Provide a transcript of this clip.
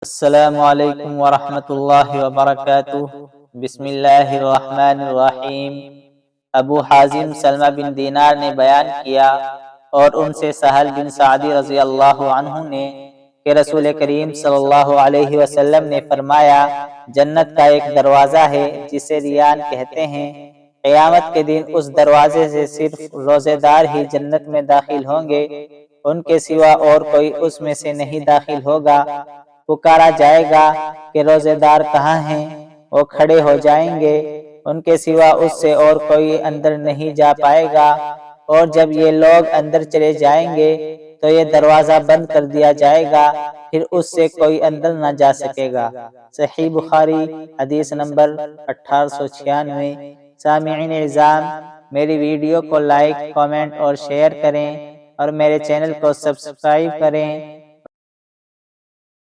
السلام علیکم ورحمۃ اللہ وبرکاتہ۔ بسم اللہ الرحمن الرحیم۔ ابو حازم سلمہ بن دینار نے بیان کیا اور ان سے سہل بن سعدی رضی اللہ عنہ نے کہ رسول کریم صلی اللہ علیہ وسلم نے فرمایا، جنت کا ایک دروازہ ہے جسے ریان کہتے ہیں، قیامت کے دن اس دروازے سے صرف روزے دار ہی جنت میں داخل ہوں گے، ان کے سوا اور کوئی اس میں سے نہیں داخل ہوگا۔ پکارا جائے گا کہ روزے دار کہاں ہیں؟ وہ کھڑے ہو جائیں گے، ان کے سوا اس سے اور کوئی اندر نہیں جا پائے گا، اور جب یہ لوگ اندر چلے جائیں گے تو یہ دروازہ بند کر دیا جائے گا، پھر اس سے کوئی اندر نہ جا سکے گا۔ صحیح بخاری حدیث نمبر 1896۔ سامعین اعزام، میری ویڈیو کو لائک، کامنٹ اور شیئر کریں اور میرے چینل کو سبسکرائب کریں